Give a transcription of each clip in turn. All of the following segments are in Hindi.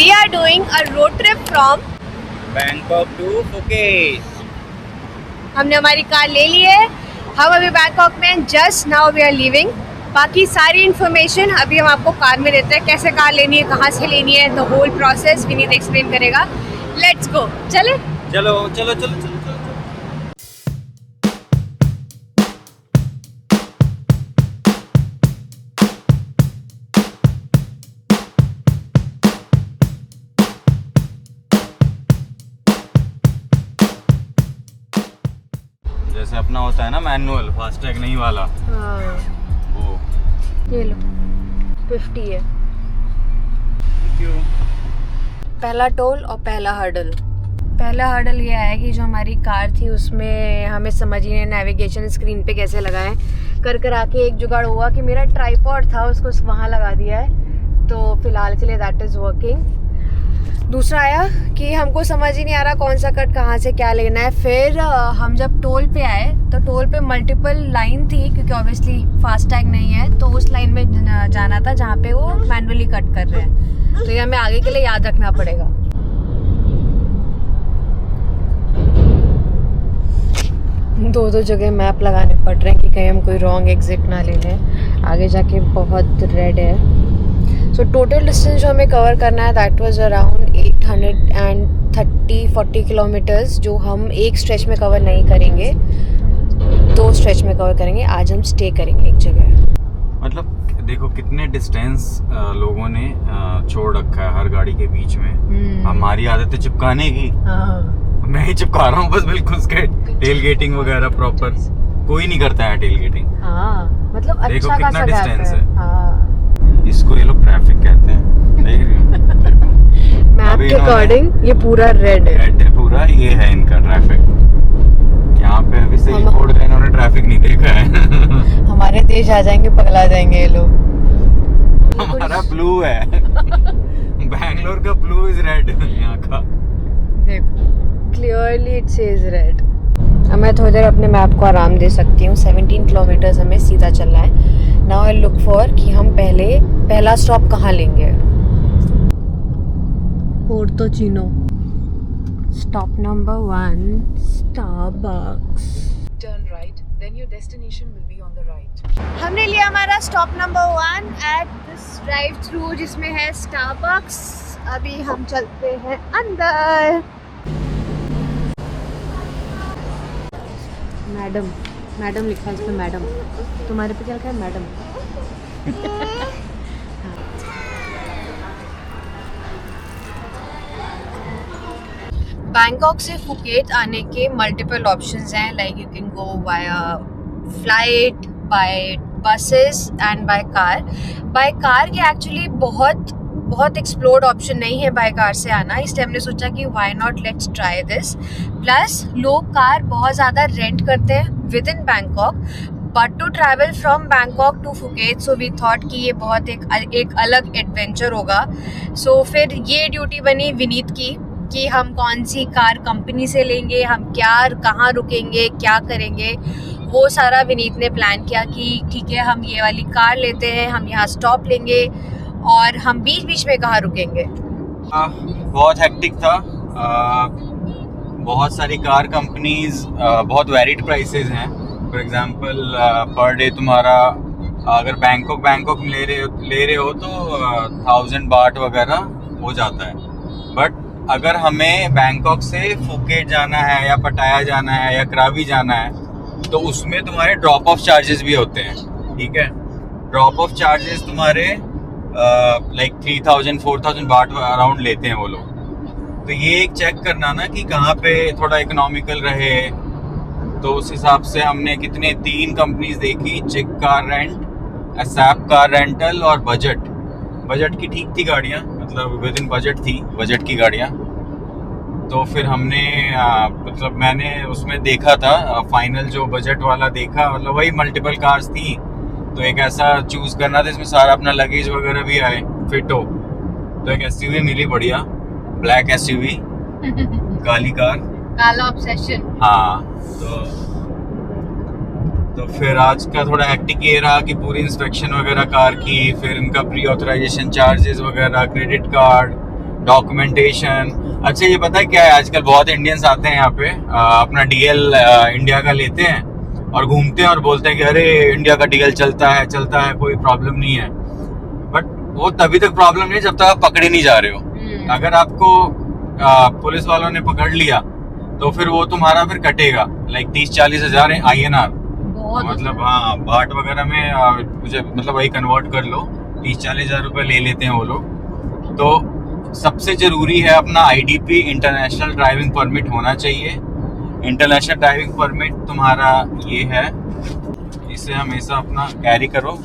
we are doing a road trip from Bangkok to Phuket. हमने हमारी कार ले ली है, हम अभी बैंकॉक में हैं, just now we are leaving. बाकी सारी इन्फॉर्मेशन अभी हम आपको कार में देते हैं, कैसे कार लेनी है, कहाँ से लेनी है, the whole process Vineet explain करेगा। लेट्स गो, चले। चलो चलो चलो चलो चलो। जैसे अपना होता है ना मैनुअल, फास्टैग नहीं वाला, हाँ वो ये लो 50 है। क्यों? पहला टोल और पहला हर्डल। पहला हर्डल ये है कि जो हमारी कार थी उसमें हमें समझ ही नहीं नेविगेशन स्क्रीन पे कैसे लगाएं। कर आके एक जुगाड़ हुआ कि मेरा ट्राइपॉड था, उसको वहाँ लगा दिया है, तो फिलहाल के लिए दैट इज़ वर्किंग। दूसरा आया कि हमको समझ ही नहीं आ रहा कौन सा कट कहाँ से क्या लेना है। फिर हम जब टोल पे आए तो टोल पे मल्टीपल लाइन थी, क्योंकि ऑब्वियसली फास्टैग नहीं है, तो उस लाइन में जाना था जहाँ पे वो मैनुअली कट कर रहे हैं। तो ये हमें आगे के लिए याद रखना पड़ेगा। दो जगह मैप लगाने पड़ रहे हैं कि कहीं हम कोई रॉन्ग एग्जिट ना ले लें। आगे जाके बहुत रेड है। सो टोटल डिस्टेंस जो हमें कवर करना है दैट वाज अराउंड 830-40 किलोमीटर्स, जो हम एक स्ट्रेच में कवर नहीं करेंगे, 2 स्ट्रेच में कवर करेंगे। आज हम स्टे करेंगे एक जगह। मतलब देखो कितने डिस्टेंस लोगों ने छोड़ रखा है हर गाड़ी के बीच में। हमारी आदत है चिपकाने की। मैं ही चिपका रहा हूँ बस, बिल्कुल उसके टेल गेटिंग वगैरह प्रॉपर कोई नहीं करता है टेल गेटिंग। मतलब अच्छा देखो खासा कितना गैप डिस्टेंस है। इसको ये लोग ट्रैफिक कहते हैं, देख रही हो? मैप के अकॉर्डिंग ये पूरा रेड है। रेड है पूरा, ये है इनका ट्रैफिक। यहाँ पे अभी सही बोर्ड का इन्होंने ट्रैफिक नहीं देखा है। हमारे देश आ जाएंगे, पगला जाएंगे ये लोग। हमारा ब्लू है। बैंगलोर का ब्लू इज रेड यहाँ का। देखो क्लियरली इट सेज रेड। अब मैं थोड़ी देर अपने मैप को आराम दे सकती हूँ। 17 किलोमीटर्स हमें सीधा चलना है। नाउ आई लुक फॉर कि हम पहला स्टॉप कहाँ लेंगे। पोर्तो चिनो। Stop number 1 Starbucks. Turn right, then your destination will be on the right. हमने लिया हमारा stop number 1 at this drive through जिसमें है स्टारबक्स। अभी हम चलते हैं अंदर। मैडम लिखा है इस पे, मैडम। तुम्हारे पे क्या लिखा है? मैडम। बैंकॉक से फुकेट आने के मल्टीपल ऑप्शंस हैं, like you can go via flight, by buses and by car. By car के एक्चुअली बहुत एक्सप्लोर्ड ऑप्शन नहीं है बाय कार से आना, इसलिए हमने सोचा कि why not let's try this. Plus लोग कार बहुत ज़्यादा रेंट करते हैं with in Bangkok, but to travel from Bangkok to Phuket, so we thought कि ये बहुत एक अलग एडवेंचर होगा। सो फिर ये ड्यूटी बनी विनीत की कि हम कौन सी कार कंपनी से लेंगे, हम कहाँ रुकेंगे, क्या करेंगे। वो सारा विनीत ने प्लान किया कि ठीक है हम ये वाली कार लेते हैं, हम यहाँ स्टॉप लेंगे और हम बीच में कहाँ रुकेंगे। बहुत हेक्टिक था। बहुत सारी कार कंपनीज, बहुत वैरिड प्राइसेस हैं। फॉर एग्जांपल पर डे तुम्हारा अगर बैंकॉक ले रहे हो तो 1000 बाट वगैरह हो जाता है। बट अगर हमें बैंकॉक से फुकेट जाना है या पटाया जाना है या करावी जाना है तो उसमें तुम्हारे ड्रॉप ऑफ चार्जेस भी होते हैं। ठीक है, ड्रॉप ऑफ चार्जेस तुम्हारे लाइक 3000-4000 बाट अराउंड लेते हैं वो लोग। तो ये एक चेक करना ना कि कहाँ पे थोड़ा इकोनॉमिकल रहे, तो उस हिसाब से हमने 3 कंपनीज देखी, चिक कार रेंट, असैप कार रेंटल और बजट की ठीक थी गाड़ियाँ, मतलब विद इन बजट थी, बजट की गाड़ियाँ। तो फिर हमने मतलब मैंने उसमें देखा था फाइनल जो बजट वाला देखा, मतलब वही मल्टीपल कार्स थी, तो एक ऐसा चूज करना था इसमें सारा अपना लगेज वगैरह भी आए, फिट हो। तो एक एसयूवी मिली बढ़िया, ब्लैक एसयूवी, काली कार, काला ऑब्सेशन। हाँ, तो फिर आज का थोड़ा हेक्टिक ये रहा कि पूरी इंस्पेक्शन वगैरह कार की, फिर इनका प्री ऑथराइजेशन चार्जेस वगैरह, क्रेडिट कार्ड, डॉक्यूमेंटेशन। अच्छा ये पता है क्या है, आजकल बहुत इंडियंस आते हैं यहाँ पे, अपना डीएल इंडिया का लेते हैं और घूमते हैं और बोलते हैं कि अरे इंडिया का डीएल चलता है कोई प्रॉब्लम नहीं है। बट वो तभी तक प्रॉब्लम नहीं है जब तक आप पकड़े नहीं जा रहे हो। अगर आपको पुलिस वालों ने पकड़ लिया तो फिर वो तुम्हारा फिर कटेगा, लाइक 30-40 हज़ार INR, मतलब हाँ बाट वगैरह में मुझे मतलब वही कन्वर्ट कर लो, 30-40 हज़ार रुपये ले लेते हैं वो लोग। तो सबसे जरूरी है अपना IDP, इंटरनेशनल ड्राइविंग परमिट होना चाहिए। इंटरनेशनल ड्राइविंग परमिट तुम्हारा ये है, इसे हमेशा अपना कैरी करो,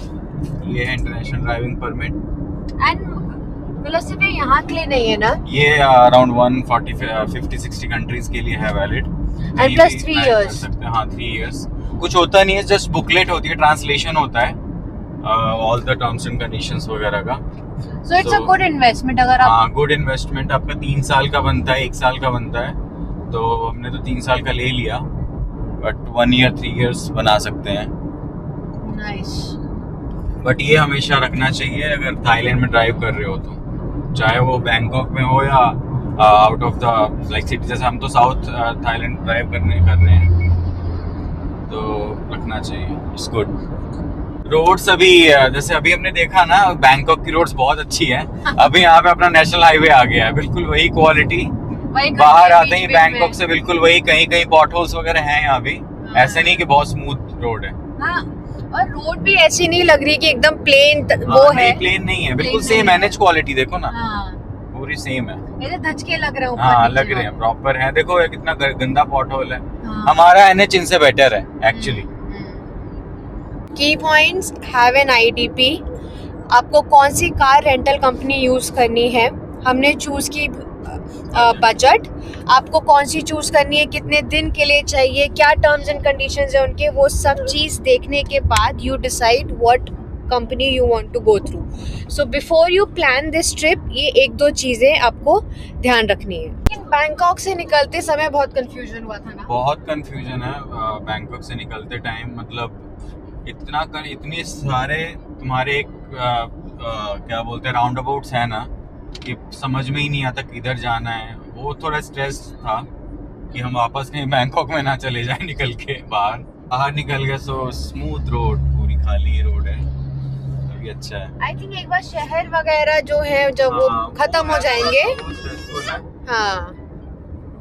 ये है इंटरनेशनल ड्राइविंग परमिट। एंड मतलब सिर्फ यहाँ के लिए नहीं है ना, ये अराउंड 140-50-60 कंट्रीज के लिए है वैलिड। And plus 3 years. हाँ 3 इयर्स। कुछ होता नहीं है, जस्ट बुकलेट होती है, ट्रांसलेशन होता है all the terms and conditions वगैरह का। So it's a good investment. अगर आप हाँ गुड इन्वेस्टमेंट। आपका 3 साल का बनता है, 1 साल का बनता है, तो हमने तो 3 साल का ले लिया, बट 1 ईयर 3 इयर्स बना सकते हैं। नाइस। बट ये हमेशा रखना चाहिए अगर थाईलैंड में ड्राइव कर रहे हो तो, चाहे वो बैंकॉक में हो या out of the like city. जैसे हम तो साउथ थाईलैंड ड्राइव कर रहे हैं, तो रखना चाहिए। It's good. रोड्स अभी जैसे अभी हमने देखा ना, बैंकॉक की रोड्स बहुत अच्छी है। अभी यहाँ पे अपना नेशनल हाईवे आ गया है, बिल्कुल वही क्वालिटी। बाहर आते ही बैंकॉक से बिल्कुल वही, कहीं कहीं पॉट होल्स वगैरह हैं यहाँ भी। ऐसे नहीं कि बहुत स्मूथ रोड है। हाँ, और रोड भी ऐसी नहीं लग रही कि एकदम प्लेन वो है। प्लेन नहीं है, बिल्कुल सेम एनएच क्वालिटी। देखो ना, पूरी सेम है। ऐसे धचके लग रहे हैं ऊपर हाँ नीचे लग रहे हैं, प्रॉपर है। देखो ये कितना गंदा पॉट होल है। हाँ। हमारा एनएच इनसे बेटर है एक्चुअली। की पॉइंट्स, हैव एन IDP। आपको कौन सी कार रेंटल कंपनी यूज़ करनी है, हमने चूज़ की बजट। आपको कौन सी चूज़ करनी है, कितने दिन के लिए चाहिए, क्या टर्म्स एंड कंडीशंस है उनके, वो सब चीज़ देखने के बाद you decide what company you want to go through. So before you plan this trip, ये 1-2 चीज़ें आपको ध्यान रखनी है। लेकिन बैंकॉक से निकलते समय बहुत कंफ्यूजन हुआ था ना? बहुत कंफ्यूजन है बैंकॉक से निकलते टाइम। मतलब इतने सारे तुम्हारे एक क्या बोलते हैं राउंड अबाउट्स है ना, कि समझ में ही नहीं आता किधर जाना है। वो थोड़ा स्ट्रेस था कि हम वापस कहीं बैंकॉक में ना चले जाए निकल के बाहर निकल गए। सो स्मूथ रोड, पूरी खाली रोड है, अभी अच्छा है। आई थिंक एक बार शहर वगैरह जो है जब वो खत्म हो जाएंगे, हाँ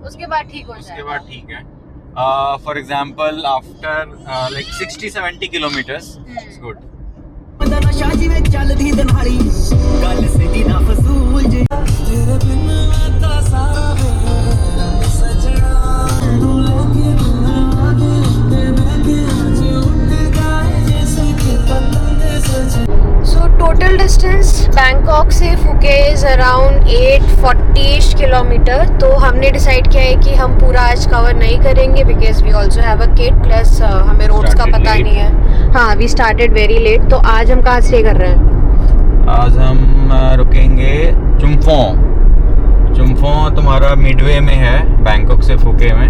उसके बाद ठीक हो जाएगा। उसके बाद ठीक है। For example after like 60-70 kilometres it's good. So total distance Bangkok से फुके इज अराउंड 840 किलोमीटर। तो हमने डिसाइड किया है कि हम पूरा आज कवर नहीं करेंगे, because we also have a kid, plus हमें रोड्स का पता नहीं है। हाँ, वी स्टार्टेड वेरी लेट। तो आज हम कहाँ स्टे कर रहे हैं? आज हम रुकेंगे चुम्फों तुम्हारा मिडवे में है, बैंकॉक से फुके में,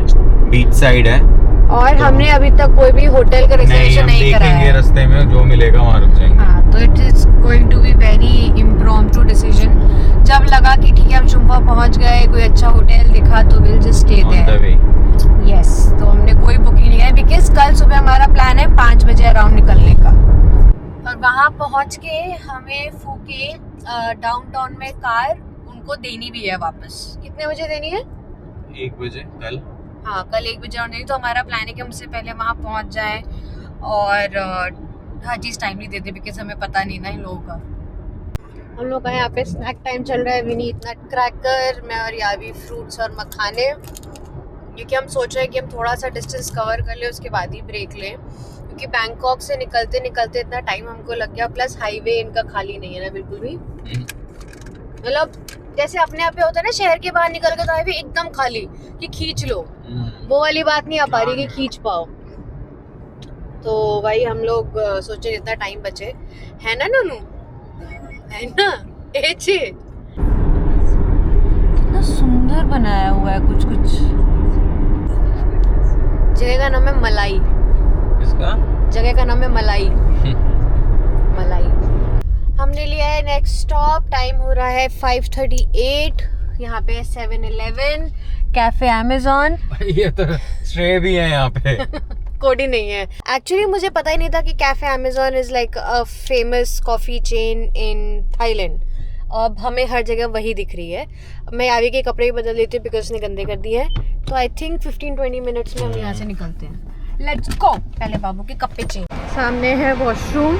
बीच साइड है। और हमने अभी तक कोई भी होटल का रिजर्वेशन नहीं कराया है। रास्ते में जो मिलेगा वहाँ रुक जाएंगे। हाँ, तो it is going to be very impromptu decision. जब लगा कि ठीक है हम चुम्फा पहुँच गए, कोई अच्छा होटल दिखा तो will just stay there. Yes, तो हमने कोई बुकिंग नहीं है, बिकॉज कल सुबह हमारा प्लान है 5 बजे अराउंड निकलने का। और वहाँ पहुँच के हमें फूके डाउनटाउन में कार उनको देनी भी है वापस। कितने बजे देनी है? 1 बजे कल। हाँ, कल 1 बजे आने। तो हमारा प्लान है कि हम उससे पहले वहाँ पहुँच जाएं और हर चीज़ टाइमली दे दे, बिकॉज हमें पता नहीं ना इन लोगों का। हम लोग का यहाँ पे स्नैक टाइम चल रहा है। विनीत नट क्रैकर, मैं और यावी फ्रूट्स और मखाने, क्योंकि हम सोच रहे हैं कि हम थोड़ा सा डिस्टेंस कवर कर लें उसके बाद ही ब्रेक लें, क्योंकि बैंकॉक से निकलते निकलते इतना टाइम हमको लग गया। प्लस हाईवे इनका खाली नहीं है ना बिल्कुल भी, मतलब जैसे अपने यहाँ पे होता है ना शहर के बाहर निकल के तो हाईवे एकदम खाली कि खींच लो, वो वाली बात नहीं आ पा रही कि खींच पाओ। तो भाई हम लोग सोचे जितना टाइम बचे, है ना ननू, है ना एचे। कितना सुंदर बनाया हुआ है कुछ कुछ। जगह का नाम है मलाई। इसका जगह का नाम है मलाई। मलाई। हमने लिया है नेक्स्ट स्टॉप। टाइम हो रहा है 5:38। यहाँ पे 7-Eleven, कैफे अमेजोन। ये तो स्ट्रे भी है यहाँ पे। कोड ही नहीं है। एक्चुअली मुझे पता ही नहीं था कि cafe Amazon is like a famous coffee chain in Thailand. अब हमें हर जगह वही दिख रही है। मैं आगे के कपड़े ही बदल देती हूँ बिकॉज उसने गंदे कर दिए हैं। तो आई थिंक 15-20 मिनट्स में हम यहाँ से निकलते हैं। Let's go. पहले बाबू के कपड़े चेंज। सामने है वॉशरूम,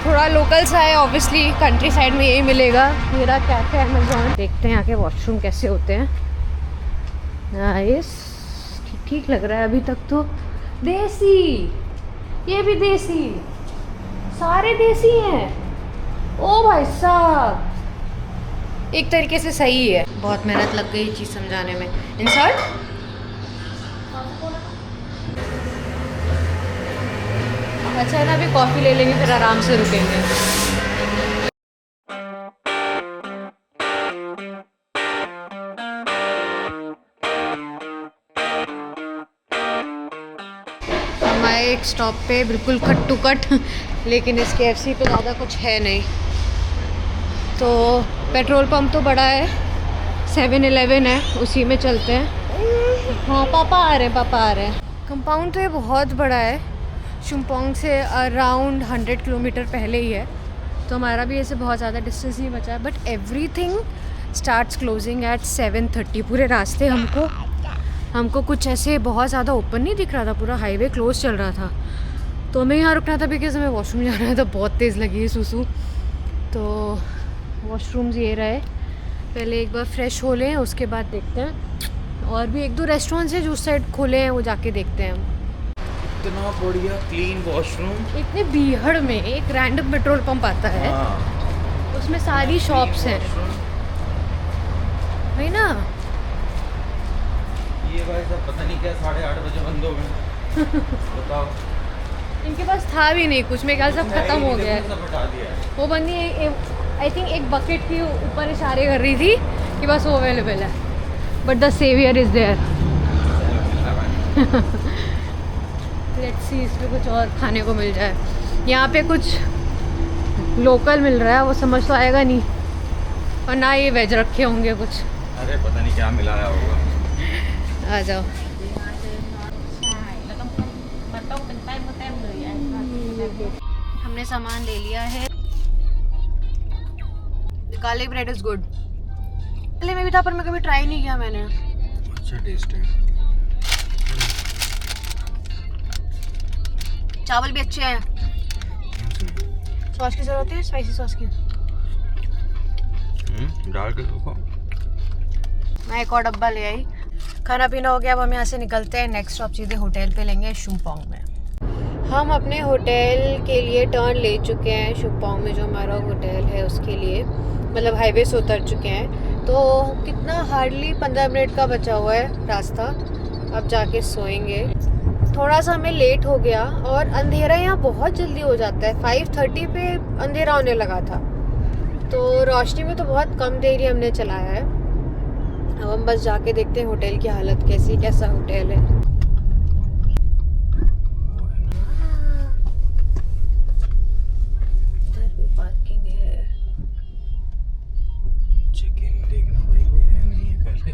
थोड़ा लोकल सा है, ऑब्वियसली कंट्री साइड में यही मिलेगा। मेरा कैफे अमेजोन। देखते हैं यहाँ के वॉशरूम कैसे होते हैं। नाइस, ठीक लग रहा है अभी तक तो। देसी, ये भी देसी, सारे देसी हैं। ओ भाई साहब, एक तरीके से सही है। बहुत मेहनत लग गई चीज़ समझाने में। इंसर्ट। अच्छा है ना, अभी कॉफ़ी ले लेंगे फिर आराम से रुकेंगे। एक स्टॉप पे बिल्कुल कट टू कट, लेकिन इस KFC पे ज़्यादा कुछ है नहीं। तो पेट्रोल पंप तो बड़ा है, 7-Eleven है, उसी में चलते हैं। हाँ पापा आ रहे हैं, पापा आ रहे हैं। कंपाउंड तो ये बहुत बड़ा है, शुम्पोंग से अराउंड 100 किलोमीटर पहले ही है। तो हमारा भी ऐसे बहुत ज़्यादा डिस्टेंस नहीं बचा है। But everything starts closing at 7:30। पूरे रास्ते हमको कुछ ऐसे बहुत ज़्यादा ओपन नहीं दिख रहा था, पूरा हाईवे क्लोज चल रहा था। तो हमें यहाँ रुकना था बिकॉज हमें वॉशरूम जाना है। तो बहुत तेज़ लगी है सुसु। तो वॉशरूम्स ये रहे, पहले एक बार फ्रेश हो लें, उसके बाद देखते हैं। और भी 1-2 रेस्टोरेंट्स हैं जो उस साइड खोले हैं, वो जाके देखते हैं हम। इतना बढ़िया क्लीन वॉशरूम। इतने भीड़ में एक रैंडम पेट्रोल पंप आता है, उसमें सारी शॉप्स हैं, है ना। ये भाई साहब पता नहीं क्या 8:30 बजे बंद हो गए। बताओ। इनके पास था भी नहीं कुछ, मेरे ख्याल सब खत्म हो गया है। सब हटा दिया है। वो बंदी आई थिंक एक बकेट के ऊपर इशारे कर रही थी कि बस वो अवेलेबल है। But the saviour is there. Let's see इसमें कुछ और खाने को मिल जाए। यहाँ पे कुछ लोकल मिल रहा है, वो समझ तो आएगा नहीं, और ना ये वेज रखे होंगे कुछ। अरे पता नहीं क्या मिलाया होगा। आ जाओ। हमने सामान ले लिया है। Garlic bread is good. पहले में भी था पर मैं कभी ट्राई नहीं किया मैंने। अच्छा टेस्ट है। चावल भी अच्छे हैं। सॉस की जरूरत है, स्पाइसी सॉस की। डाल के देखो। मैं एक और डब्बा ले आई। खाना पीना हो गया, अब हम यहाँ से निकलते हैं। नेक्स्ट स्टॉप सीधे होटल पे लेंगे शुम्पोंग में। हम अपने होटल के लिए टर्न ले चुके हैं। शुम्पोंग में जो हमारा होटल है उसके लिए, मतलब हाईवे से उतर चुके हैं। तो कितना हार्डली 15 मिनट का बचा हुआ है रास्ता। अब जाके सोएंगे। थोड़ा सा हमें लेट हो गया और अंधेरा यहाँ बहुत जल्दी हो जाता है। 5:30 पे अंधेरा होने लगा था, तो रोशनी में तो बहुत कम देर ही हमने चलाया है। अब हम बस जाके देखते हैं होटल की हालत कैसी, कैसा होटल है। इधर भी पार्किंग है। चेक इन देखना भाई, कोई है नहीं है पहले।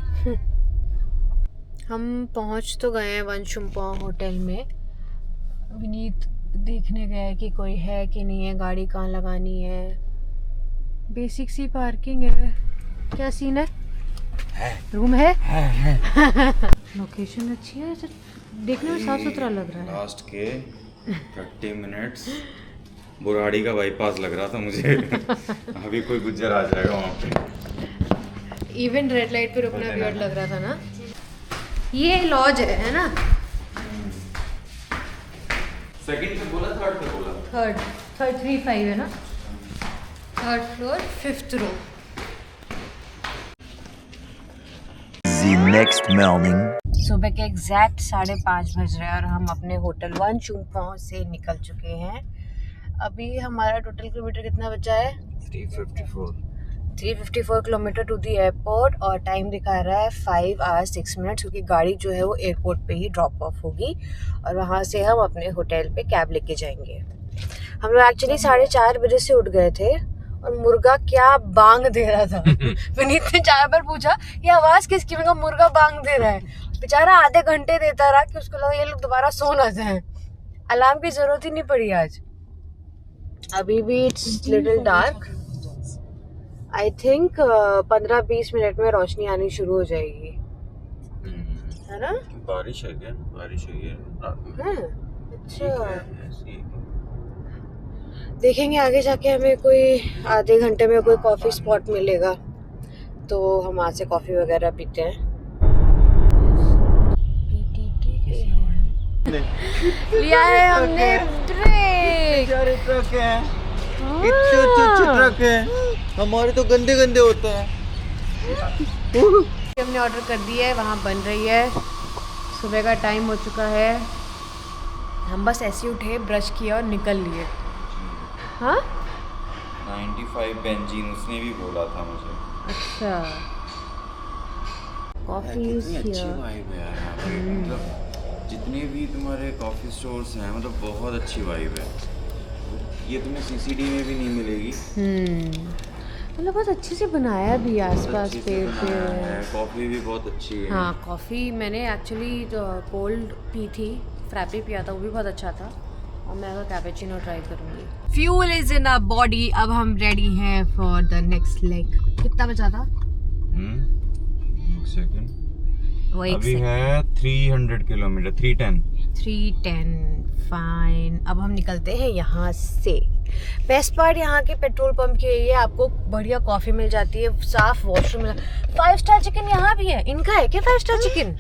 हम पहुंच तो गए हैं वनशुम्पोंग होटल में। विनीत देखने गए कि कोई है कि नहीं है, गाड़ी कहाँ लगानी है। बेसिक सी पार्किंग है। क्या सीन है? रूम है? लोकेशन अच्छी है, देखने में साफ सुथरा लग रहा है। लास्ट के 30 मिनट्स बुराड़ी का बाईपास लग रहा था मुझे। अभी कोई गुज्जर आ जाएगा वहाँ पे। इवन रेड लाइट पे रुकना वियर्ड लग रहा था ना। ये लॉज है ना? सेकंड पे बोला, थर्ड पे बोला? थर्ड 3-5 है ना। थर्ड फ्लोर 5th रो। नेक्स्ट मॉर्निंग सुबह के एग्जैक्ट 5:30 बज रहे हैं और हम अपने होटल वनशुम्पोंग से निकल चुके हैं। अभी हमारा टोटल किलोमीटर कितना बचा है? 354 किलोमीटर टू दी एयरपोर्ट। और टाइम दिखा रहा है 5 hours 6 minutes, क्योंकि गाड़ी जो है वो एयरपोर्ट पे ही ड्रॉप ऑफ होगी और वहाँ से हम अपने होटल पे कैब लेके जाएंगे। हम लोग एक्चुअली 4:30 बजे से उठ गए थे और मुर्गा क्या बांग दे रहा था। विनीत ने 4 बार पूछा ये आवाज किसकी, मैंने कहा मुर्गा बांग दे रहा है। बेचारा आधे घंटे देता रहा कि उसको लगा ये लोग दोबारा सो ना जाए। अलार्म की जरूरत ही नहीं पड़ी आज। अभी भी it's little dark. I think 15-20 minute में रोशनी आनी शुरू हो जाएगी, है ना? बारिश है क्या? बारिश हुई है रात में। हाँ, अच्छा देखेंगे आगे जाके हमें कोई आधे घंटे में कोई कॉफी स्पॉट मिलेगा तो हम वहाँ से कॉफी वगैरह पीते हैं। लिया है हमने ट्रक। ट्रक है, इतने अच्छे ट्रक है, हमारे तो गंदे गंदे होते हैं। हमने ऑर्डर कर दिया है, वहाँ बन रही है। सुबह का टाइम हो चुका है, हम बस ऐसे उठे, ब्रश किया और निकल लिए। हाँ 95 बेंजीन उसने भी बोला था मुझे। अच्छा कॉफी कितनी अच्छी वाइब है यार यहाँ पे। मतलब जितने भी तुम्हारे कॉफ़ी स्टोर्स हैं मतलब बहुत अच्छी वाइब है। ये तुम्हें सीसीडी में भी नहीं मिलेगी। मतलब बहुत अच्छे से बनाया भी, आसपास पेड़ पे। कॉफ़ी भी बहुत अच्छी है। हाँ कॉफ़ी मैंने एक्चुअली कोल्ड पी थी, फ्रैपी पिया था, वो भी बहुत अच्छा था। और मैं अगर कैपेचिनो ट्राई करूँगी। Fuel is in our body. अब हम रेडी हैं फॉर द नेक्स्ट लेग। कितना बचा था? एक सेकंड, वो एक अभी है 300 किलोमीटर, 310। फाइन। अब हम निकलते हैं यहाँ से। बेस्ट पार्ट यहाँ के पेट्रोल पंप की ये आपको बढ़िया कॉफी मिल जाती है, साफ वॉशरूम मिल। 5 स्टार चिकन यहाँ भी है। इनका है क्या 5 स्टार चिकन?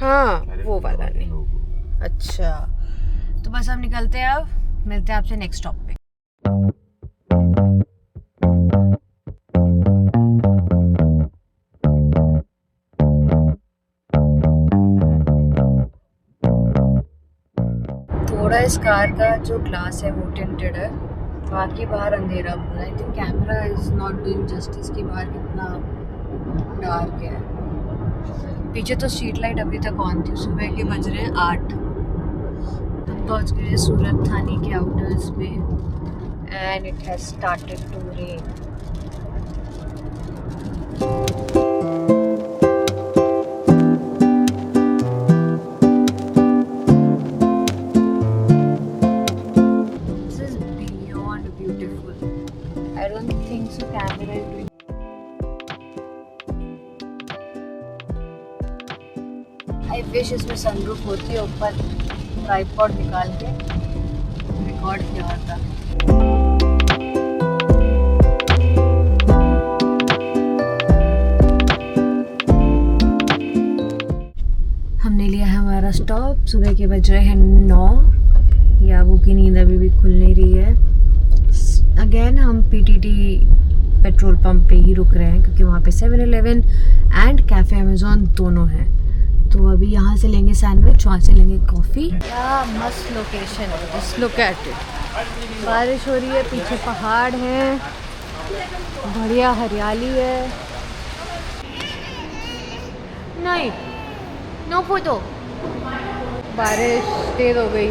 हाँ वो वाला नहीं। अच्छा तो बस हम निकलते हैं, अब मिलते हैं आपसे नेक्स्ट स्टॉप पे। थोड़ा इस कार का जो ग्लास है वो टिंटेड है, बाकी बाहर अंधेरा पूरा। I think camera is not doing justice कि बाहर कितना डार्क है। पीछे तो स्ट्रीट लाइट अभी तक ऑन थी। सुबह के बज रहे हैं 8। हम पहुंच गए सूरत थाने के आउटर्स पे and it has started to rain. I don't think so camera is doing. I wish इसमें sunroof होती, ऊपर ट्राइपॉड निकाल के रिकॉर्ड किया होता। हमने लिया है हमारा स्टॉप। सुबह के बज रहे हैं 9। याबू की नींद अभी भी खुल नहीं रही है। अगेन हम पीटीटी पेट्रोल पंप पे ही रुक रहे हैं क्योंकि वहाँ पे 7-Eleven एंड कैफ़े अमेज़ॉन दोनों हैं। तो अभी यहाँ से लेंगे सैंडविच, वहाँ से लेंगे कॉफ़ी। क्या मस्त लोकेशन है, जस्ट लुक एट इट। बारिश हो रही है, पीछे पहाड़ हैं, बढ़िया हरियाली है। नहीं नो फोटो। बारिश तेज हो गई।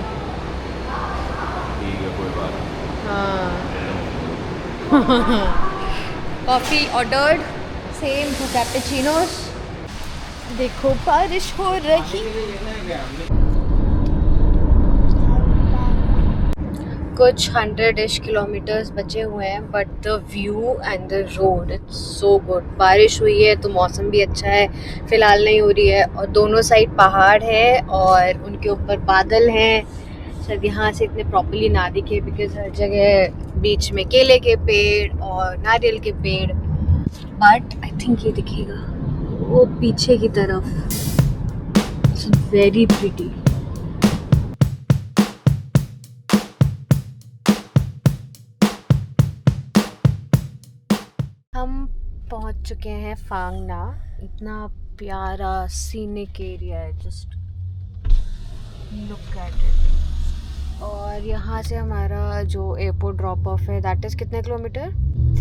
ठीक है कोई बात नहीं। हाँ कॉफ़ी ऑर्डर्ड, सेम 2 कैपेचिनोस। देखो बारिश हो रही। कुछ 100-ish किलोमीटर्स बचे हुए हैं but the view and the road it's so good. बारिश हुई है तो मौसम भी अच्छा है, फ़िलहाल नहीं हो रही है, और दोनों साइड पहाड़ है और उनके ऊपर बादल हैं। शायद यहाँ से इतने प्रॉपर्ली ना दिखे बिकॉज हर जगह बीच में केले के पेड़ और नारियल के पेड़, बट आई थिंक ये दिखेगा वो पीछे की तरफ। It's very pretty. हम पहुंच चुके हैं फांग ना। इतना प्यारा सीनिक एरिया है, जस्ट लुक एट इट। और यहाँ से हमारा जो एयरपोर्ट ड्रॉप ऑफ है दैट इज़ कितने किलोमीटर?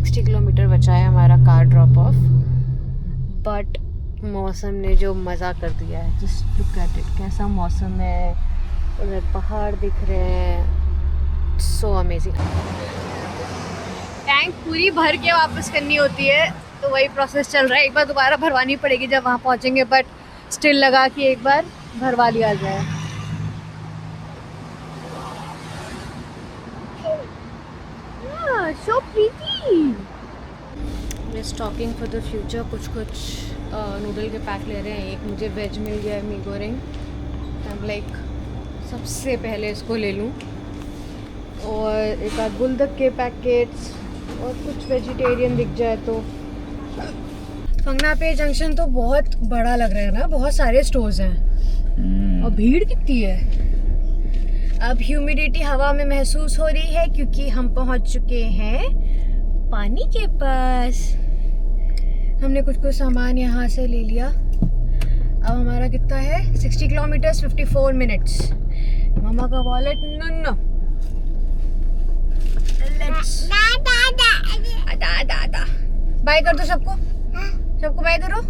60 किलोमीटर बचा है हमारा कार ड्रॉप ऑफ। बट मौसम ने जो मज़ा कर दिया है, जस्ट लुक एट इट। कैसा मौसम है, उधर पहाड़ दिख रहे हैं, सो अमेजिंग। टैंक पूरी भर के वापस करनी होती है, तो वही प्रोसेस चल रहा है। एक बार दोबारा भरवानी पड़ेगी जब वहाँ पहुँचेंगे, बट स्टिल लगा कि एक बार भरवा लिया जाए। So pretty. मैं स्टॉकिंग फॉर द फ्यूचर कुछ नूडल के पैक ले रहे हैं। एक मुझे वेज मिल गया है, मी गोरेंग। आई एम लाइक सबसे पहले इसको ले लूँ, और एक आध बुलदक के पैकेट्स और कुछ वेजिटेरियन दिख जाए तो। फंगना पे जंक्शन तो बहुत बड़ा लग रहा है ना, बहुत सारे स्टोर्स हैं और भीड़ कितनी है। अब ह्यूमिडिटी हवा में महसूस हो रही है क्योंकि हम पहुंच चुके हैं पानी के पास। हमने कुछ सामान यहाँ से ले लिया। अब हमारा कितना है, 60 किलोमीटर्स 54 मिनट्स। मामा का वॉलेट नो बाय कर दो सबको, सबको बाय करो,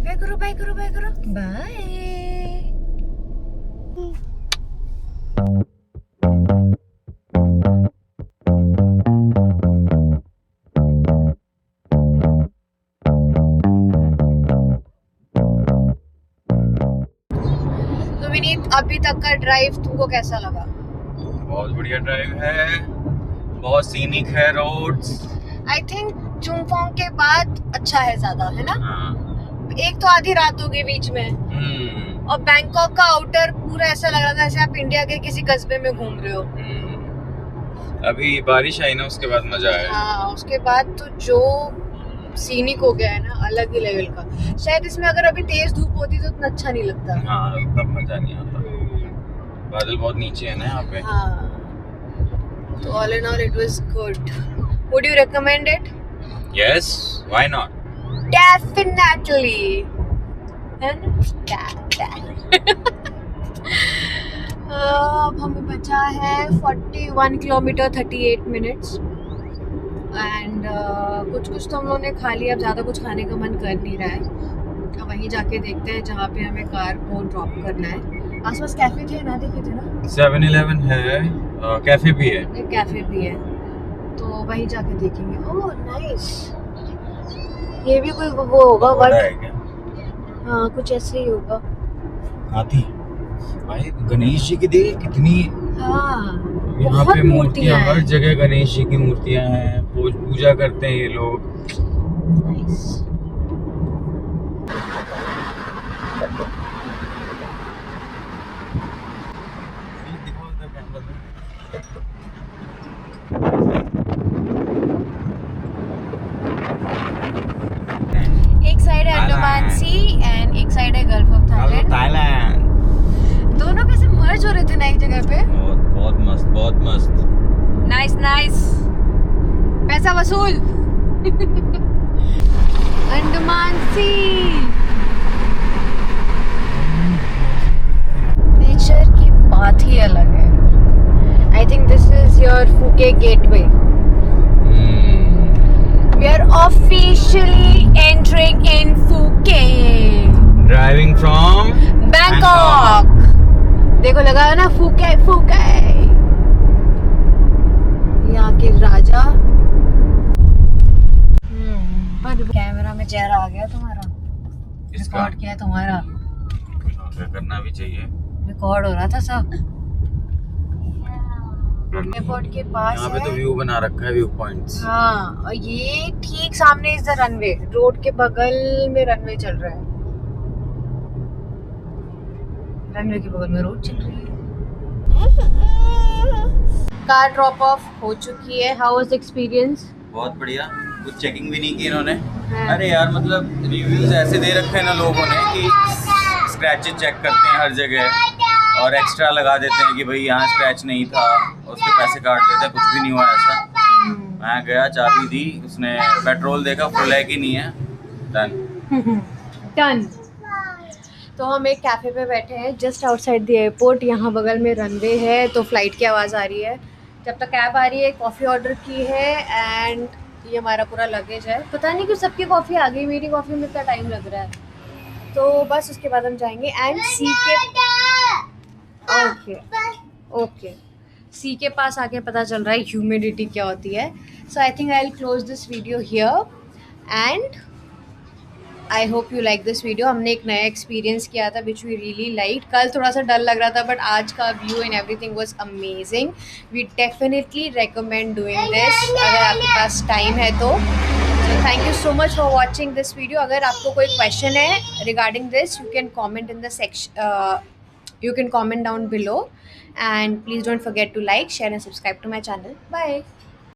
बाय करो, बाय करो, बाय करो, बाय। तो विनीत, अभी तक का ड्राइव तुमको कैसा लगा? बहुत बढ़िया ड्राइव है, बहुत सीनिक है रोड्स। आई थिंक चुंगफोंग के बाद अच्छा है ज्यादा, है ना? एक तो आधी रात हो गई बीच में, और बैंकॉक का आउटर पूरा ऐसा लग रहा था जैसे आप इंडिया के किसी कस्बे में घूम रहे हो। अभी बारिश आई ना, उसके बाद मजा आया। हाँ, उसके बाद तो जो सीनिक हो गया है ना, अलग ही लेवल का। शायद इसमें अगर अभी तेज धूप होती तो इतना अच्छा नहीं लगता। हाँ, तब मजा नहीं आता। बादल बहुत नीचे है ना यहाँ पे। हाँ, तो all in all it was good. Would you recommend it? Yes, why not? Definitely. अब हमें बचा है 41 किलोमीटर 38 मिनट्स, एंड कुछ तो हम लोगों ने खा लिया। अब ज़्यादा कुछ खाने का मन कर नहीं रहा है। अब वहीं जाके देखते हैं जहाँ पे हमें कार को ड्रॉप करना है। आसपास कैफे थे ना, देखे थे ना? 7-Eleven है, कैफे भी है। एक कैफे भी है, तो वहीं जाके देखेंगे। ओह नाइस, ये भी कोई वो होगा वर्क। हाँ, कुछ ऐसे ही होगा। हाथी भाई, गणेश जी की देख कितनी। हाँ, यहाँ बहुत पे मूर्तियाँ, हर हैं। जगह गणेश जी की मूर्तियाँ हैं। पूजा करते हैं ये लोग। नाइस। एक साइड है अंडमान सी एंड एक साइड है गल्फ ऑफ थाईलैंड। थाईलैंड दोनों कैसे मर्ज हो रहे थे ना एक जगह पे। बहुत बहुत मस्त, बहुत मस्त। नाइस नाइस, पैसा वसूल। अंडमान सी नेचर की बात ही अलग है। I think this is your Phuke gateway. We are officially entering in Phuket. Driving from Bangkok. देखो लगा है ना, फूके फूके। यहाँ के राजा। पर कैमरा में चेहरा आ गया तुम्हारा। रिकॉर्ड किया तुम्हारा। करना भी चाहिए। रिकॉर्ड हो रहा था सब। एयरपोर्ट के पास यहाँ पे तो व्यू बना रखा है, व्यू पॉइंट्स। हाँ, और ये ठीक सामने इस रनवे, रोड के बगल में रनवे चल रहा है। रनवे के बगल में रोड चल रही है। कार ड्रॉप ऑफ हो चुकी है। How was experience? बहुत बढ़िया, कुछ चेकिंग भी नहीं की इन्होंने। हाँ। अरे यार, मतलब रिव्यूज ऐसे दे रखे हैं ना लोगों ने कि स्क्रैचेस चेक करते हैं हर जगह, और एक्स्ट्रा लगा देते हैं कि भाई यहाँ स्क्रैच नहीं था, उसके पैसे काट लेते हैं। कुछ भी नहीं हुआ ऐसा। मैं गया, चाबी दी, उसने पेट्रोल देखा फुल है कि नहीं है, डन डन। तो हम एक कैफ़े पे बैठे हैं जस्ट आउटसाइड द एयरपोर्ट। यहाँ बगल में रनवे है, तो फ्लाइट की आवाज़ आ रही है। जब तक कैब आ रही है, कॉफ़ी ऑर्डर की है, एंड ये हमारा पूरा लगेज है। पता नहीं क्यों सबकी कॉफ़ी आ गई, मेरी कॉफ़ी में इतना टाइम लग रहा है। तो बस उसके बाद हम जाएंगे एंड सी के ओके सी के पास आके पता चल रहा है ह्यूमिडिटी क्या होती है. So I think I will close this video here and I hope you like this video. हमने एक नया एक्सपीरियंस किया था विच वी रियली लाइक. कल थोड़ा सा डर लग रहा था बट आज का view and everything was amazing. We definitely recommend doing this अगर आपके पास टाइम है तो. Thank you so much for watching this video. अगर आपको कोई क्वेश्चन है regarding this you can comment in the section, you can comment down below and please don't forget to like, share and subscribe to my channel. Bye.